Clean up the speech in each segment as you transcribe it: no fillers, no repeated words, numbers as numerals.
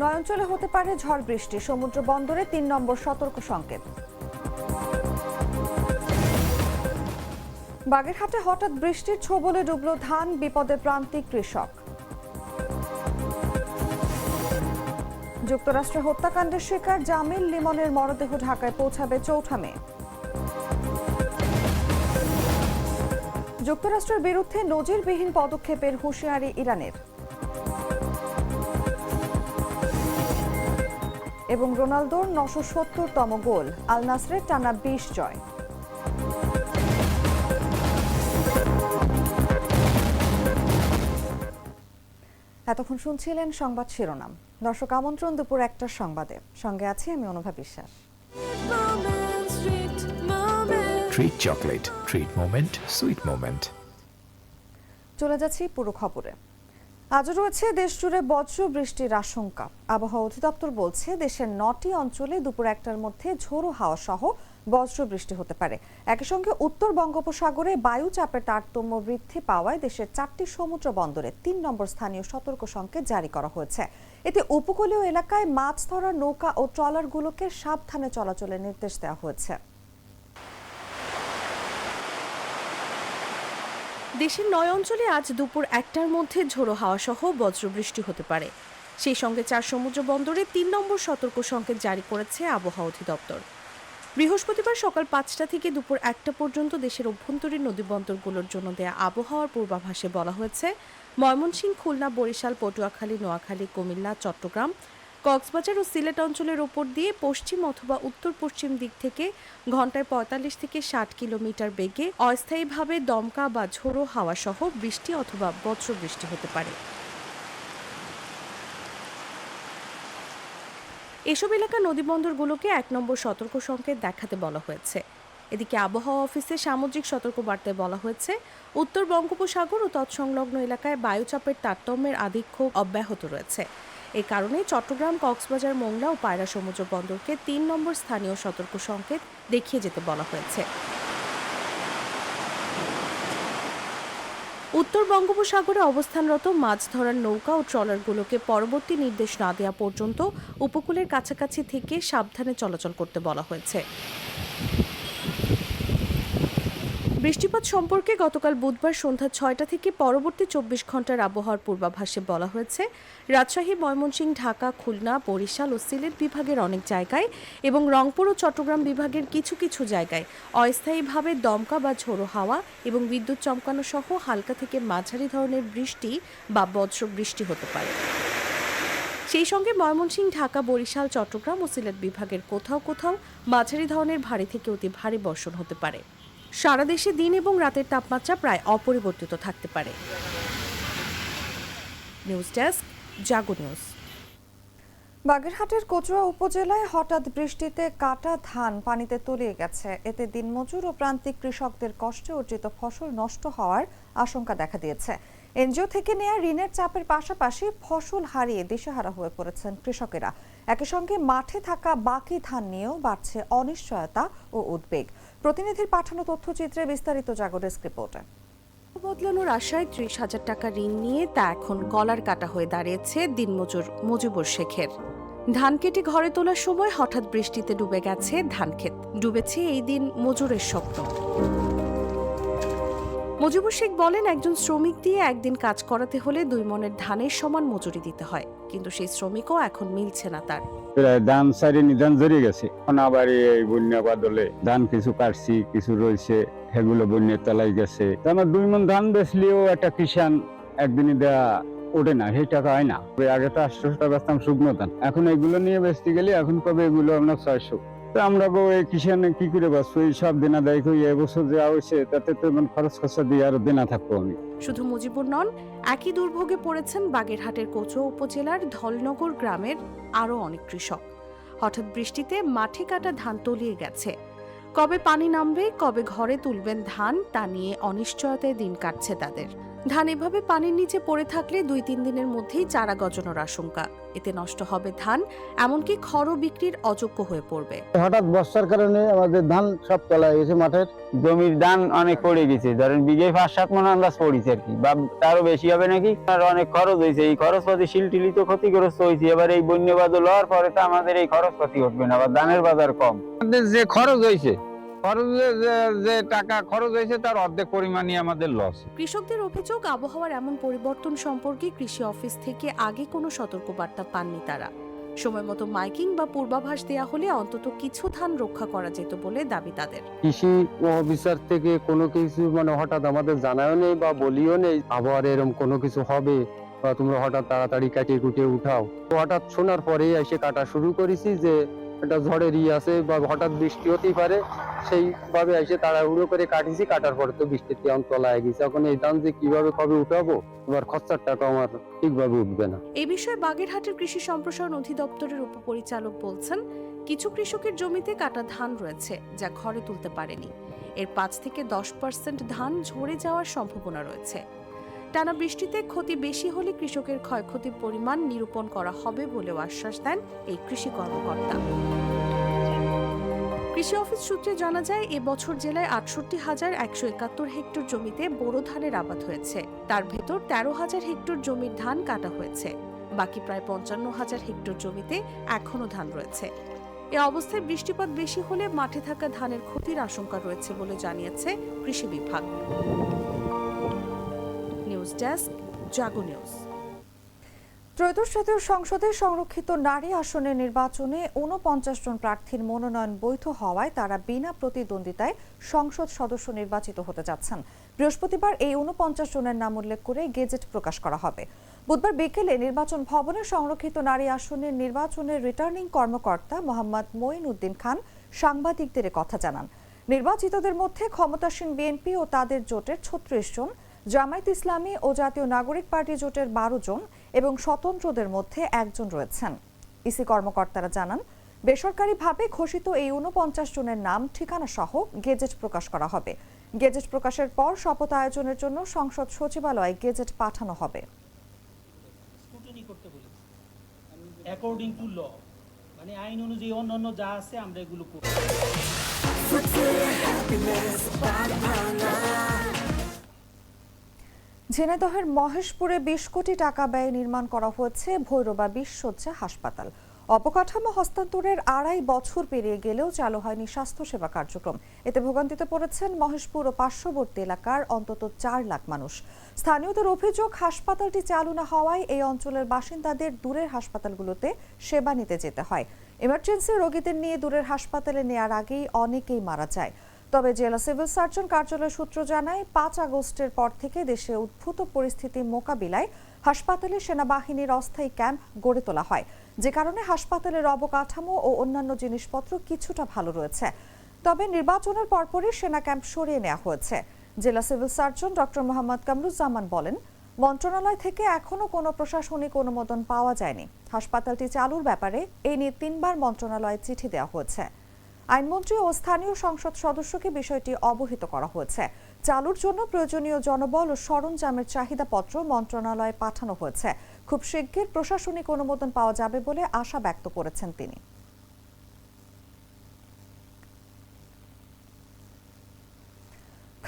নয়ঞ্চলে হতে পারে ঝড় বৃষ্টি, সমুদ্র বন্দরে ৩ নম্বর সতর্ক সংকেত। বাগেরহাটে হঠাৎ বৃষ্টির ছোবলে ডুবল ধান, বিপদে প্রান্তিক কৃষক। যুক্তরাষ্ট্রে হত্যাকাণ্ডের শিকার জামিল লিমনের মরদেহ ঢাকায় পৌঁছাবে ৪ মে। যুক্তরাষ্ট্রের বিরুদ্ধে নজিরবিহীন পদক্ষেপের হুঁশিয়ারি ইরানের। এবং রোনালদোর ৯৭০তম গোল, আল নাসরের টানা ২০ জয়। এতক্ষণ শুনছিলেন সংবাদ শিরোনাম। দর্শক, আমন্ত্রণ দুপুর ১টার সংবাদে। সঙ্গে আছি আমি অনুভা বিশ্বাস। Treat chocolate, treat moment, sweet moment. চলে যাচ্ছি পুরো খবরে। আজও রয়েছে দেশ জুড়ে বজ্র বৃষ্টির আশঙ্কা। আবহাওয়া অধিদপ্তর বলছে দেশের ৯টি অঞ্চলে দুপুর ১টার মধ্যে ঝোড়ো হাওয়া সহ বজ্র বৃষ্টি হতে পারে। একই সঙ্গে উত্তর বঙ্গোপসাগরে বায়ু চাপের তারতম্য বৃদ্ধি পাওয়ায় দেশের ৪টি সমুদ্র বন্দরে ৩ নম্বর স্থানীয় সতর্ক সংকেত জারি করা হয়েছে। এতে উপকূলীয় এলাকায় মাছ ধরার নৌকা ও ট্রলারগুলোকে সাবধানে চলাচলের নির্দেশ দেওয়া হয়েছে। দেশের ৯ অঞ্চলে আজ দুপুর ১টার মধ্যে ঝোড়ো হাওয়া সহ বজ্রবৃষ্টি হতে পারে। সেই সঙ্গে ৪ সমুদ্র বন্দরে ৩ নম্বর সতর্ক সংকেত জারি করেছে আবহাওয়া অধিদপ্তর। বৃহস্পতিবার সকাল ৫টা থেকে দুপুর ১টা পর্যন্ত দেশের অভ্যন্তরীণ নদীবন্দরগুলোর জন্য দেয়া আবহাওয়ার পূর্বাভাসে বলা হয়েছে, ময়মনসিংহ, খুলনা, বরিশাল, পটুয়াখালী, নোয়াখালী, কুমিল্লা, চট্টগ্রাম, কক্সবাজার ও সিলেট অঞ্চলের ওপর দিয়ে পশ্চিম অথবা উত্তর পশ্চিম দিক থেকে ঘন্টায় ৪৫ থেকে ৬০ কিলোমিটার বেগে অস্থায়ীভাবে দমকা বা ঝোড়ো হাওয়া সহ বৃষ্টি অথবা বজ্রবৃষ্টি হতে পারে। এসব এলাকা নদীবন্দরগুলোকে ১ নম্বর সতর্ক সংকেত দেখাতে বলা হয়েছে। এদিকে আবহাওয়া অফিসে সামুদ্রিক সতর্কবার্তায় বলা হয়েছে, উত্তর বঙ্গোপসাগর ও তৎসংলগ্ন এলাকায় বায়ুচাপের তারতম্যের আধিক্য অব্যাহত রয়েছে। এই কারণে চট্টগ্রাম, কক্সবাজার, মোংলা ও পায়রা সমুদ্র বন্দরকে ৩ নম্বর স্থানীয় সতর্ক সংকেত দেখিয়ে যেতে বলা হয়েছে। উত্তর বঙ্গোপসাগরে অবস্থানরত মাছ ধরার নৌকা ও ট্রলারগুলোকে পরবর্তী নির্দেশ না দেওয়া পর্যন্ত উপকূলের কাছাকাছি থেকে সাবধানে চলাচল করতে বলা হয়েছে। বৃষ্টিপাত সম্পর্কে গতকাল বুধবার সন্ধ্যা ৬টা থেকে পরবর্তী ২৪ ঘন্টার আবহাওয়ার পূর্বাভাসে বলা হয়েছে, রাজশাহী, ময়মনসিংহ, ঢাকা, খুলনা, বরিশাল ও সিলেট বিভাগের অনেক জায়গায় এবং রংপুর ও চট্টগ্রাম বিভাগের কিছু কিছু জায়গায় অস্থায়ীভাবে দমকা বা ঝোড়ো হাওয়া এবং বিদ্যুৎ চমকানো সহ হালকা থেকে মাঝারি ধরনের বৃষ্টি বা বজ্র বৃষ্টি হতে পারে। সেই সঙ্গে ময়মনসিংহ, ঢাকা, বরিশাল, চট্টগ্রাম ও সিলেট বিভাগের কোথাও কোথাও মাঝারি ধরনের ভারী থেকে অতি ভারী বর্ষণ হতে পারে। সারা দেশে দিন এবং রাতের তাপমাত্রা প্রায় অপরিবর্তিত থাকতে পারে। নিউজ ডেস্ক, জাগো নিউজ। বাগেরহাটের কচুয়া উপজেলায় হঠাৎ বৃষ্টিতে কাটা ধান পানিতে তলিয়ে গেছে। এতে দিনমজুর ও প্রান্তিক কৃষকদের কষ্টে অর্জিত ফসল নষ্ট হওয়ার আশঙ্কা দেখা দিয়েছে। এনজিও থেকে নেয়া ঋণের চাপের পাশাপাশি ফসল হারিয়ে দিশেহারা হয়ে পড়েছেন কৃষকেরা। একই সঙ্গে মাঠে থাকা বাকি ধান নিয়েও বাড়ছে অনিশ্চয়তা ও উদ্বেগ। প্রতিনিধির পাঠানো তথ্যচিত্রে বিস্তারিত জাগো ডেস্ক রিপোর্টে। বদলানোর আশায় ৩০,০০০ টাকা ঋণ নিয়ে তা এখন গলার কাটা হয়ে দাঁড়িয়েছে দিনমজুর মুজিবুর শেখের। ধান কেটে ঘরে তোলার সময় হঠাৎ বৃষ্টিতে ডুবে গেছে ধানক্ষেত। ডুবেছে এই দিন মজুরের স্বপ্ন। মুজিবুর শেখ বলেন, একজন শ্রমিক দিয়ে একদিন কাজ করাতে হলে ২ মণের ধানের সমান মজুরি দিতে হয়, কিন্তু সেই শ্রমিকও এখন মিলছে না তার। ধান সারি নিধান জড়িয়ে গেছে। এখন আবার এই বন্যা বাদলে ধান কিছু কাটছি, কিছু রয়েছে, সেগুলো বন্যার তলায় গেছে। আমার 2 মণ ধান বেচলেও একটা কিষান একদিনই দেয়া ওঠে না, সেই টাকা হয় না। আগে তো 800 টাকা বেচতাম শুকনো ধান, এখন এগুলো নিয়ে বেচতে গেলে এখন কবে এগুলো আমরা 600। আমরা এই কিষানে কি করে বাঁচবো? এই সব দেনা দায়ী এবছর যা হয়েছে তাতে তো খরচ খরচা দিয়ে আরো দেনা থাকবো আমি। শুধু মুজিবুর নন, একই দুর্ভোগে পড়েছেন বাগেরহাটের কচুয়া উপজেলার ধলনগর গ্রামের আরও অনেক কৃষক। হঠাৎ বৃষ্টিতে মাঠে কাটা ধান তলিয়ে গেছে। কবে পানি নামবে, কবে ঘরে তুলবেন ধান, তা নিয়ে অনিশ্চয়তায় দিন কাটছে তাদের। ধান এভাবে পানির নিচে পড়ে থাকলে 2-3 দিনের মধ্যেই চারা গজানোর আশঙ্কা। এতে নষ্ট হবে ধান, এমনকি খড়ও বিক্রির অযোগ্য হয়ে পড়বে। হঠাৎ বর্ষার কারণে আমাদের ধান সব তলায় গেছে, মাঠের জমির ধান অনেক পড়ে গেছে, ধরেন বিঘে 5-7 মণ আন্দাজ পড়েছে আর কি, বা তারও বেশি হবে নাকি। আর অনেক খরচ হয়েছে, এই খরচপাতি শিলটিলি তো ক্ষতিগ্রস্ত হয়েছে। এবার এই বন্যা বাদল হওয়ার পরে তো আমাদের এই খরচপাতি উঠবে না, বা ধানের বাজার কম। আমাদের যে খরচ হয়েছে, যে টাকা খরচ হয়েছে তার অর্ধেক পরিমাণই আমাদের লস। কৃষকদের অভিযোগ, আবহাওয়ার এমন পরিবর্তন সম্পর্কে কৃষি অফিস থেকে আগে কোনো সতর্কবার্তা পাননি তারা। সময় মতো মাইকিং বা পূর্বাভাস দেয়া হলে অন্তত কিছু ধান রক্ষা করা যেত বলে দাবি তাদের। কৃষি অফিসার থেকে কোনো কিছু হঠাৎ আমাদের জানাও নেই বা বলিও নেই আবহাওয়ার এরকম কোনো কিছু হবে বা তোমরা হঠাৎ তাড়াতাড়ি কাটিয়ে কুটিয়ে উঠাও। হঠাৎ শোনার পরেই এসে কাটা শুরু করেছি যে একটা ঝড়ের আছে বা হঠাৎ বৃষ্টি হতেই পারে, সেইভাবে এসে তাড়াহুড়ো করে কাটিছি। কাটার পরে তো বৃষ্টিতে তলায় গেছে। এখন এই ধান যে কিভাবে কবে উঠাবো, এবার খরচার টাকা আমার ঠিকভাবে উঠবে না। এই বিষয়ে বাগেরহাটের কৃষি সম্প্রসারণ অধিদপ্তরের উপপরিচালক বলছেন, কিছু কৃষকের জমিতে কাটা ধান রয়েছে যা ঘরে তুলতে পারেনি। এর 5 থেকে 10% ধান ঝরে যাওয়ার সম্ভাবনা রয়েছে। টানা বৃষ্টিতে ক্ষতি বেশি হলে কৃষকের ক্ষয়ক্ষতির পরিমাণ নিরূপণ করা হবে বলেও আশ্বাস দেন এই কৃষি কর্মকর্তা। কৃষি অফিস সূত্রে জানা যায়, এবছর জেলায় 68,171 হেক্টর জমিতে বোরো ধানের আবাদ হয়েছে। তার ভেতর 13,000 হেক্টর জমির ধান কাটা হয়েছে। বাকি প্রায় 55,000 হেক্টর জমিতে এখনো ধান রয়েছে। এ অবস্থায় বৃষ্টিপাত বেশি হলে মাঠে থাকা ধানের ক্ষতির আশঙ্কা রয়েছে বলে জানিয়েছে কৃষি বিভাগ। নিউজ ডেস্ক, জাগো নিউজ। ত্রয়োদশ জাতীয় সংসদে সংরক্ষিত নারী আসনে নির্বাচনে 49 জন প্রার্থীর মনোনয়ন বৈধ হওয়ায় তারা বিনা প্রতিদ্বন্দ্বিতায় সংসদ সদস্য নির্বাচিত হতে যাচ্ছেন। বৃহস্পতিবার এই 49 জনের নাম উল্লেখ করে গেজেট প্রকাশ করা হবে। বুধবার বিকেলে নির্বাচন ভবনে সংরক্ষিত নারী আসনের নির্বাচনের রিটার্নিং কর্মকর্তা মোহাম্মদ মঈন উদ্দিন খান সাংবাদিকদের কথা জানান। নির্বাচিতদের মধ্যে ক্ষমতাসীন বিএনপি ও তাদের জোটের 36 জন, জামায়াত ইসলামী ও জাতীয় নাগরিক পার্টি জোটের 12 জন এবং স্বতন্ত্রদের মধ্যে 1 জন রয়েছেন। ইসি কর্মকর্তারা জানান, বেসরকারিভাবে ঘোষিত এই 49 জনের নাম, ঠিকানা সহ গেজেট প্রকাশ করা হবে। গেজেট প্রকাশের পর শপথ আয়োজনের জন্য সংসদ সচিবালয়ে গেজেট পাঠানো হবে। অ্যাকর্ডিং টু ল, মানে আইন অনুযায়ী অন্যান্য যা আছে আমরা এগুলো করব। ঝিনাইদহের মহেশপুরে 20 কোটি টাকা ব্যয়ে নির্মাণ করা হয়েছে ভৈরবা 20 শয্যা হাসপাতাল। অবকাঠামো হস্তান্তরের 2.5 বছর পেরিয়ে গেলেও চালু হয়নি স্বাস্থ্যসেবা কার্যক্রম। এতে ভোগান্তিতে পড়েছেন মহেশপুর ও পার্শ্ববর্তী এলাকার অন্তত 4 লাখ মানুষ। স্থানীয়দের অভিযোগ, হাসপাতালটি চালু না হওয়ায় এই অঞ্চলের বাসিন্দাদের দূরের হাসপাতালগুলোতে সেবা নিতে যেতে হয়। ইমার্জেন্সি রোগীদের নিয়ে দূরের হাসপাতালে নেয়ার আগেই অনেকেই মারা যায়। তবে জেলা সিভিল সার্জন কার্যালয় সূত্র জানায়, 5 আগস্টের পর থেকে দেশে উদ্ভূত পরিস্থিতি মোকাবিলায় হাসপাতালে সেনাবাহিনীর অস্থায়ী ক্যাম্প গড়ে তোলা হয়, যে কারণে হাসপাতালের অবকাঠামো ও অন্যান্য জিনিসপত্র কিছুটা ভালো রয়েছে। তবে নির্বাচনের পরপরই সেনা ক্যাম্প সরিয়ে নেওয়া হয়েছে। জেলা civil surgeon doctor Mohammad Kamruzzaman বলেন, মন্ত্রণালয় থেকে এখনো কোনো প্রশাসনিক অনুমোদন পাওয়া যায়নি। হাসপাতালটি চালুর ব্যাপারে এই নিয়ে 3 বার মন্ত্রণালয়ে চিঠি দেওয়া হয়েছে। আইনমন্ত্রী ও স্থানীয় সংসদ সদস্যকে বিষয়টি অবহিত করা হয়েছে। চালুর জন্য প্রয়োজনীয় জনবল ও সরঞ্জামের চাহিদাপত্র মন্ত্রণালয়ে পাঠানো হয়েছে। খুব শিগগির প্রশাসনিক অনুমোদন পাওয়া যাবে বলে আশা ব্যক্ত করেছেন তিনি।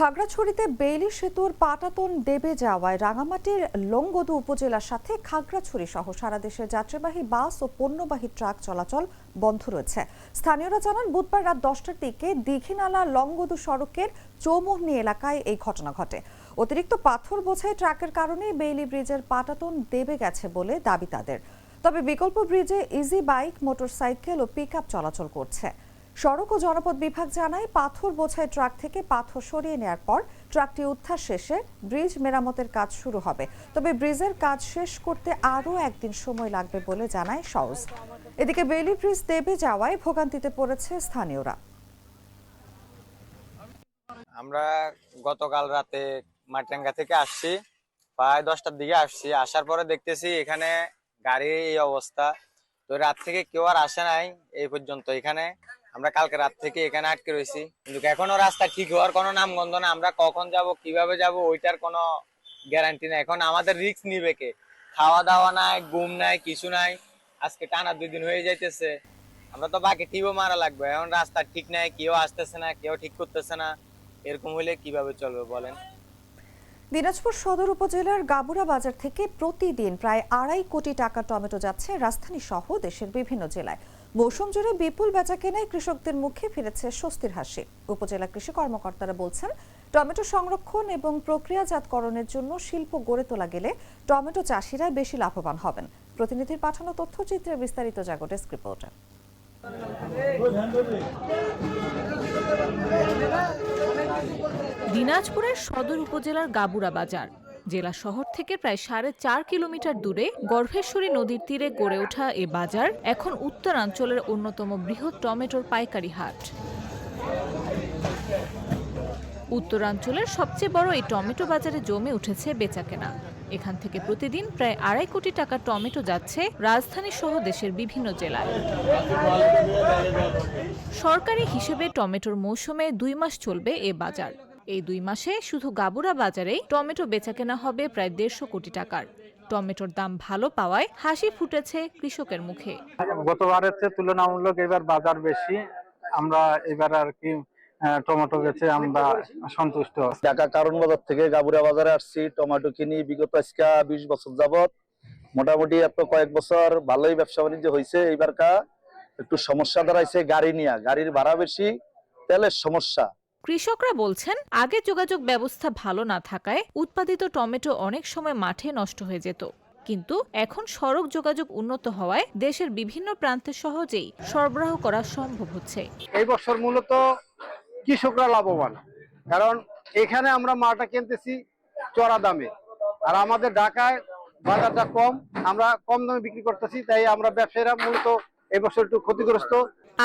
খাগড়াছড়িতে বেইলি সেতুর পাটাতন দেবে যাওয়ায় রাঙামাটির লংগদু উপজেলার সাথে খাগড়াছড়ি সহ সারা দেশের যাত্রীবাহী বাস ও পণ্যবাহী ট্রাক চলাচল বন্ধ রয়েছে। স্থানীয়রা জানান, বুধবার রাত 10টার দিকে দীঘিনালা লংগদু সড়কের চৌমুহনী এলাকায় এই ঘটনা ঘটে। অতিরিক্ত পাথর বোঝাই ট্রাকের কারণে বেইলি ব্রিজের পাটাতন দেবে গেছে বলে দাবি তাদের। তবে বিকল্প ব্রিজে ইজি বাইক, মোটরসাইকেল ও পিকআপ চলাচল করছে। সড়ক ও জনপদ বিভাগ জানায়, পাথর বোঝাই ট্রাক থেকে পাথর সরিয়ে নেওয়ার পর ট্রাকটি উদ্ধার শেষে ব্রিজ মেরামতের কাজ শুরু হবে। তবে ব্রিজের কাজ শেষ করতে আরও 1 দিন সময় লাগবে বলে জানায় সওজ। এদিকে বেইলি ব্রিজ দেবে যাওয়ায় ভোগান্তিতে পড়েছে স্থানীয়রা। আমরা গতকাল রাতে মাটিরাঙ্গা থেকে আসছি, প্রায় 10টার দিকে আসছি। আসার পরে দেখতেছি এখানে গাড়ির এই অবস্থা। তো রাত থেকে কেউ আর আসে নাই এই পর্যন্ত। এখানে আমরা কালকে রাত থেকে এখানে আটকে রয়েছি, কিন্তু এখনো রাস্তা ঠিক হওয়ার কোনো নামগন্ধ না। আমরা কখন যাব, কিভাবে যাব, ওইটার কোনো গ্যারান্টি নাই। এখন আমাদের রিস্ক নিবে কে? খাওয়া দাওয়া নাই, ঘুম নাই, কিছু নাই। আজকে টানা 2 দিন হয়ে যাইতেছে। আমরা তো বাকি টিপও মারা লাগবে। এখন রাস্তা ঠিক নাই, কেউ আসতেছে না, কেউ ঠিক করতেছে না। এরকম হইলে কিভাবে চলবে বলেন? দিনাজপুর সদর উপজেলার গাবুরা বাজার থেকে প্রতিদিন প্রায় 2.5 কোটি টাকা টমেটো যাচ্ছে রাজধানী সহ দেশের বিভিন্ন জেলায়। মৌসুম জুড়ে বিপুল বেচাকেনায় কৃষকদের মুখে ফিরেছে স্বস্তির হাসি। উপজেলা কৃষি কর্মকর্তারা বলছেন, টমেটো সংরক্ষণ এবং প্রক্রিয়াজাতকরণের জন্য শিল্প গড়ে তোলা গেলে টমেটো চাষিরা বেশি লাভবান হবেন। প্রতিনিধির পাঠানো তথ্যচিত্রে বিস্তারিত জাগো ডেস্ক রিপোর্টে। দিনাজপুরের সদর উপজেলার গাবুরা বাজার জেলা শহর থেকে প্রায় 4.5 কিলোমিটার দূরে গর্ভেশ্বরী নদীর তীরে গড়ে ওঠা এ বাজার এখন উত্তরাঞ্চলের অন্যতম বৃহৎ টমেটোর পাইকারি হাট। উত্তরাঞ্চলের সবচেয়ে বড় এই টমেটো বাজারে জমে উঠেছে বেচাকেনা। এখান থেকে প্রতিদিন প্রায় 2.5 কোটি টাকা টমেটো যাচ্ছে রাজধানী সহ দেশের বিভিন্ন জেলায়। সরকারি হিসেবে টমেটোর মৌসুমে 2 মাস চলবে এ বাজার। এই 2 মাসে শুধু গাবুরা বাজারেই টমেটো বেচাকেনা হবে প্রায় 150 কোটি টাকার। টমেটোর দাম ভালো পাওয়ায় হাসি ফুটেছে কৃষকের মুখে। গতবারের চেয়ে তুলনামূলক এবার বাজার বেশি। আমরা এবার আর কি টমেটো বেচে আমরা সন্তুষ্ট। ঢাকা কারণ বাজার থেকে গাবুরা বাজারে আসছি, টমেটো কিনি বিগত আজকে 20 বছর যাবত। মোটামুটি এত কয়েক বছর ভালোই ব্যবসা বাণিজ্য হয়েছে। এইবারকা একটু সমস্যা দাঁড়াইছে গাড়ি নিয়ে, গাড়ির ভাড়া বেশি, তেলের সমস্যা। কৃষকরা বলছেন, আগে যোগাযোগ ব্যবস্থা ভালো না থাকায় উৎপাদিত টমেটো অনেক সময় মাঠে নষ্ট হয়ে যেত, কিন্তু এখন সড়ক যোগাযোগ উন্নত হওয়ায় দেশের বিভিন্ন প্রান্তে সহজেই সরবরাহ করা সম্ভব হচ্ছে। এই বছর মূলত কৃষকরা লাভবান, কারণ এখানে আমরা মালটা কিনতেছি চড়া দামে, আর আমাদের ঢাকায় বাজারটা কম, আমরা কম দামে বিক্রি করতেছি, তাই আমরা ব্যবসায়ীরা মূলত এই বছর একটু ক্ষতিগ্রস্ত।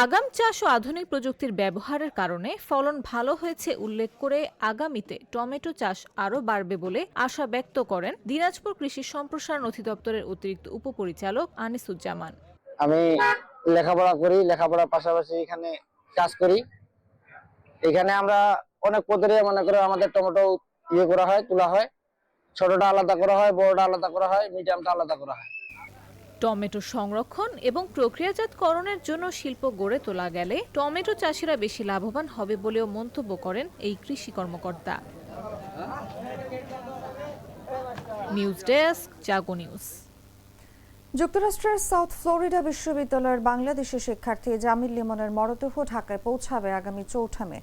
আগাম চাষ ও আধুনিক প্রযুক্তির ব্যবহারের কারণে ফলন ভালো হয়েছে উল্লেখ করে আগামীতে টমেটো চাষ আরও বাড়বে বলে আশা ব্যক্ত করেন দিনাজপুর কৃষি সম্প্রসারণ অধিদপ্তরের অতিরিক্ত উপপরিচালক আনিসুজ্জামান। আমি লেখাপড়া করি, লেখাপড়ার পাশাপাশি এখানে কাজ করি। এখানে আমরা অনেক পদ্ধতি মনে করে আমাদের টমেটো করা হয়, তোলা হয়। ছোটটা আলাদা করা হয়, বড়টা আলাদা করা হয়, মিডিয়ামটা আলাদা করা হয়। টমেটো সংরক্ষণ এবং প্রক্রিয়াজাতকরণের জন্য শিল্প গড়ে তোলা গেলে টমেটো চাষিরা বেশি লাভবান হবে বলেও মন্তব্য করেন এই কৃষি কর্মকর্তা। নিউজ ডেস্ক, জাগো নিউজ। যুক্তরাষ্ট্রের সাউথ ফ্লোরিডা বিশ্ববিদ্যালয়ের বাংলাদেশি শিক্ষার্থী জামিল লিমনের মরদেহ ঢাকায় পৌঁছাবে আগামী 4 মে।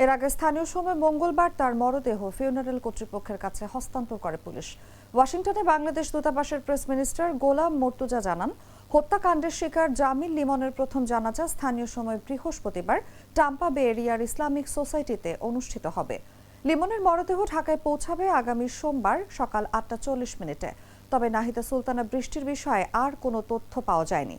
এর আগে স্থানীয় সময় মঙ্গলবার তার মরদেহ ফিউনারেল কর্তৃপক্ষের কাছে হস্তান্তর করে পুলিশ। ওয়াশিংটনে বাংলাদেশ দূতাবাসের প্রেস মিনিস্টার গোলাম মর্তুজা জানান, হত্যাকাণ্ডের শিকার জামিল লিমনের প্রথম জানাজা স্থানীয় সময় বৃহস্পতিবার টাম্পা বে এরিয়ার ইসলামিক সোসাইটিতে অনুষ্ঠিত হবে। লিমনের মরদেহ ঢাকায় পৌঁছাবে আগামী সোমবার সকাল 8:40। তবে নাহিদা সুলতানা বৃষ্টির বিষয়ে আর কোনো তথ্য পাওয়া যায়নি।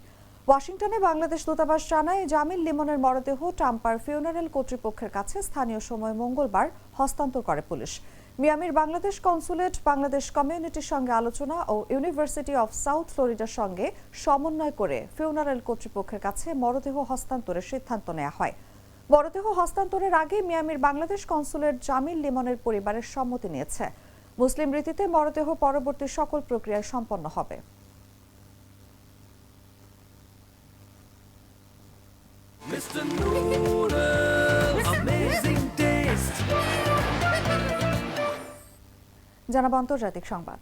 ওয়াশিংটনে বাংলাদেশ দূতাবাস জানায়, জামিল লিমনের মরদেহ টাম্পার ফিউনারেল কর্তৃপক্ষের কাছে স্থানীয় সময় মঙ্গলবার হস্তান্তর করে পুলিশ। মিয়ামির বাংলাদেশ কনসুলেট বাংলাদেশ কমিউনিটির সঙ্গে আলোচনা ও ইউনিভার্সিটি অফ সাউথ ফ্লোরিডার সঙ্গে সমন্বয় করে ফিউনারেল কর্তৃপক্ষের কাছে মরদেহ হস্তান্তরের সিদ্ধান্ত নেওয়া হয়। মরদেহ হস্তান্তরের আগে মিয়ামির বাংলাদেশ কনসুলেট জামিল লিমনের পরিবারের সম্মতি নিয়েছে। মুসলিম রীতিতে মরদেহ পরবর্তী সকল প্রক্রিয়ায় সম্পন্ন হবে। জানাবো আন্তর্জাতিক সংবাদ।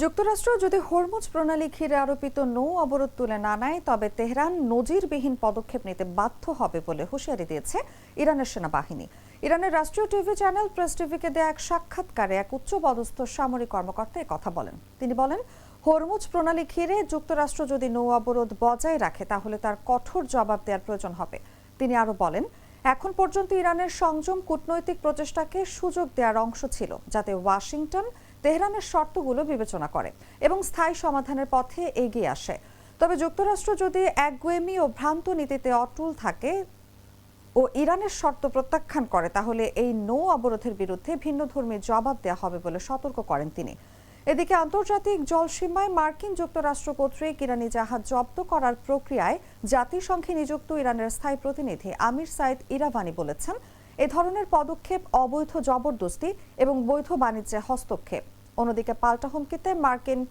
যুক্তরাষ্ট্র যদি হরমুজ প্রণালী ঘিরে আরোপিত নৌ অবরোধ তুলে না নেয়, তবে তেহরান নজিরবিহীন পদক্ষেপ নিতে বাধ্য হবে বলে হুঁশিয়ারি দিয়েছে ইরানের সেনাবাহিনী। ইরানের রাষ্ট্রীয় টিভি চ্যানেল প্রেস টিভিকে দেয়া এক সাক্ষাৎকারে এক উচ্চপদস্থ সামরিক কর্মকর্তা কথা বলেন। তিনি বলেন, হরমুজ প্রণালী ঘিরে যুক্তরাষ্ট্র যদি নৌ অবরোধ বজায় রাখে তাহলে তার কঠোর জবাব দেওয়ার প্রয়োজন হবে। তিনি আরো বলেন, এখন পর্যন্ত ইরানের সংযম কূটনৈতিক প্রচেষ্টাকে সুযোগ দেওয়ার অংশ ছিল, যাতে ওয়াশিংটন তেহরানের শর্তগুলো বিবেচনা করে এবং স্থায়ী সমাধানের পথে এগিয়ে আসে। তবে যুক্তরাষ্ট্র যদি একগুঁয়েমি ও ভ্রান্ত নীতিতে অটল থাকে ও ইরানের শর্ত প্রত্যাখ্যান করে, তাহলে এই নৌ অবরোধের বিরুদ্ধে ভিন্নধর্মী জবাব দেওয়া হবে বলে সতর্ক করেন তিনি। এদিকে আন্তর্জাতিক জলসীমায় মার্কিন যুক্তরাষ্ট্র কর্তৃক ইরানি জাহাজ জব্দ করার প্রক্রিয়ায় জাতিসংঘে নিযুক্ত ইরানের স্থায়ী প্রতিনিধি আমির সাইদ ইরাভানি বলেছেন, এ ধরনের পদক্ষেপ অবৈধ জবরদস্তি এবং বৈধ বাণিজ্যে হস্তক্ষেপ। অন্যদিকে পাল্টা হুমকিতে মার্কিন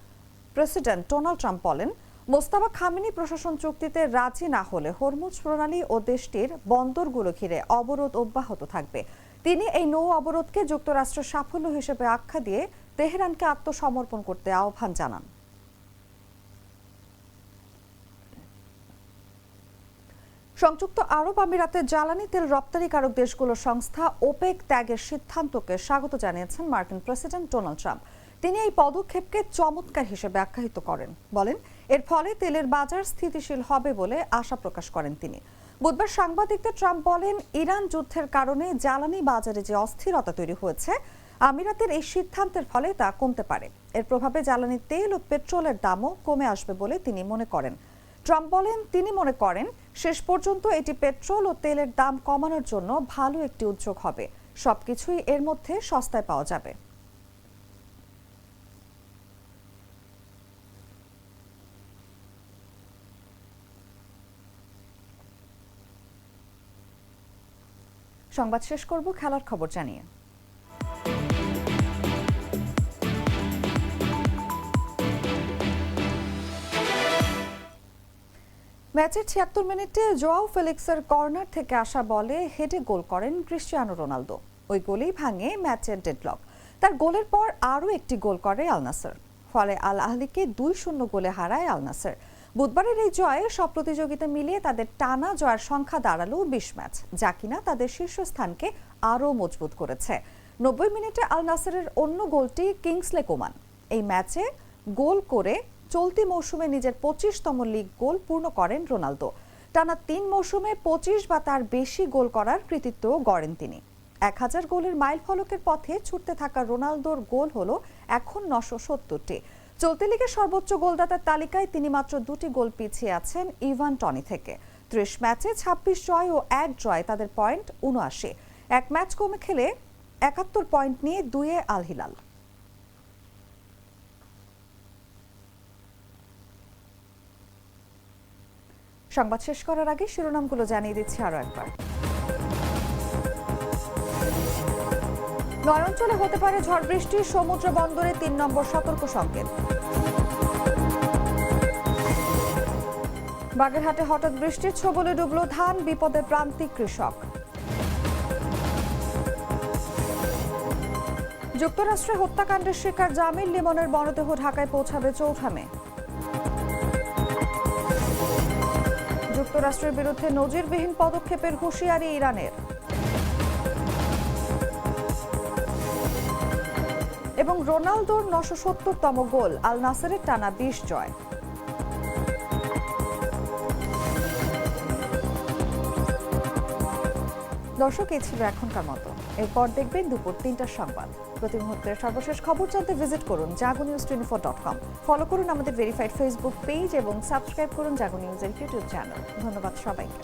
প্রেসিডেন্ট ডোনাল্ড ট্রাম্প বলেন, মোস্তাফা খামেনি প্রশাসন চুক্তিতে রাজি না হলে হরমুজ প্রণালী ও দেশটির বন্দরগুলো ঘিরে অবরোধ অব্যাহত থাকবে। তিনি এই নৌ অবরোধকে যুক্তরাষ্ট্রের সাফল্য হিসেবে আখ্যা দিয়ে তেহরানকে আত্মসমর্পণ করতে আহ্বান জানান। সংযুক্ত আরব আমিরাতের জ্বালানি তেল রপ্তানিকারক দেশগুলোর সংস্থা ওপেক ত্যাগের সিদ্ধান্তকে স্বাগত জানিয়েছেন মার্কিন প্রেসিডেন্ট ডোনাল্ড ট্রাম্প। তিনি এই পদক্ষেপকে চমৎকার হিসেবে আখ্যায়িত করেন, বলেন এর ফলে তেলের বাজার স্থিতিশীল হবে বলে আশা প্রকাশ করেন তিনি। বুধবার সাংবাদিকদের ট্রাম্প বলেন, ইরান যুদ্ধের কারণে জ্বালানি বাজারে যে অস্থিরতা তৈরি হয়েছে, আমিরাতের এই সিদ্ধান্তের ফলে তা কমতে পারে। এর প্রভাবে জ্বালানি তেল ও পেট্রোলের দামও কমে আসবে বলে তিনি মনে করেন। ট্রাম্প বলেন, তিনি মনে করেন শেষ পর্যন্ত এটি পেট্রোল ও তেলের দাম কমানোর জন্য ভালো একটি উদ্যোগ হবে। সবকিছুই এর মধ্যে সস্তায় পাওয়া যাবে। সংবাদ শেষ করব খেলার খবর জানিয়ে। ম্যাচের ৭৬ মিনিটে জোয়াও ফেলিক্সের কর্নার থেকে আসা বলে হেডে গোল করেন ক্রিস্টিয়ানো রোনালদো। ওই গোলেই ভাঙে ম্যাচের ডেডলক। তার গোলের পর আরও একটি গোল করে আল নাসর। ফলে আল আহলিকে ২-০ গোলে হারায় আল নাসর। বুধবারের এই জয়ে সব প্রতিযোগিতা মিলিয়ে তাদের টানা জয়ের সংখ্যা দাঁড়ালো ২০ ম্যাচ, যা কিনা তাদের শীর্ষস্থানকে আরও মজবুত করেছে। ৯০ মিনিটে আল নাসরের অন্য গোলটি কিংসলে কোমান। এই ম্যাচে গোল করে চলতি মৌসুমে নিজের ২৫তম লিগ গোল পূর্ণ করেন রোনালদো। টানা ৩ মৌসুমে ২৫ বা তার বেশি গোল করার কৃতিত্ব গড়েন তিনি। ১০০০ গোলের মাইল ফলকের পথে ছুটতে থাকা রোনালদোর গোল হলো এখন ৯৭০টি। চলতি লিগের সর্বোচ্চ গোলদাতার তালিকায় তিনি মাত্র ২টি গোল পিছিয়ে আছেন ইভান টনি থেকে। ৩০ ম্যাচে ২৬ জয় ও ১ জয়, তাদের পয়েন্ট ৭৯। এক ম্যাচ কমে খেলে ৭১ পয়েন্ট নিয়ে ২-এ আল হিলাল। সংবাদ শেষ করার আগে শিরোনামগুলো জানিয়ে দিচ্ছি আরো একবার। ৯ অঞ্চলে হতে পারে ঝড় বৃষ্টি, সমুদ্র বন্দরে ৩ নম্বর সতর্ক সংকেত। বাগেরহাটে হঠাৎ বৃষ্টির ছোবলে ডুবলো ধান, বিপদে প্রান্তিক কৃষক। যুক্তরাষ্ট্রে হত্যাকাণ্ডের শিকার জামিল লিমনের মরদেহ ঢাকায় পৌঁছাবে ৪ মে। যুক্তরাষ্ট্রের বিরুদ্ধে নজিরবিহীন পদক্ষেপের হুঁশিয়ারি ইরানের। এবং রোনালদোর ৯৭০তম গোল, আল নাসরের টানা ২০ জয়। দর্শক, এই ছিল এখনকার মতো। এরপর দেখবেন দুপুর ৩টার সংবাদ। প্রতি মুহূর্তের সর্বশেষ খবর জানতে ভিজিট করুন jagonews24.com। ফলো করুন আমাদের ভেরিফাইড ফেসবুক পেজ এবং সাবস্ক্রাইব করুন জাগো নিউজের ইউটিউব চ্যানেল। ধন্যবাদ সবাইকে।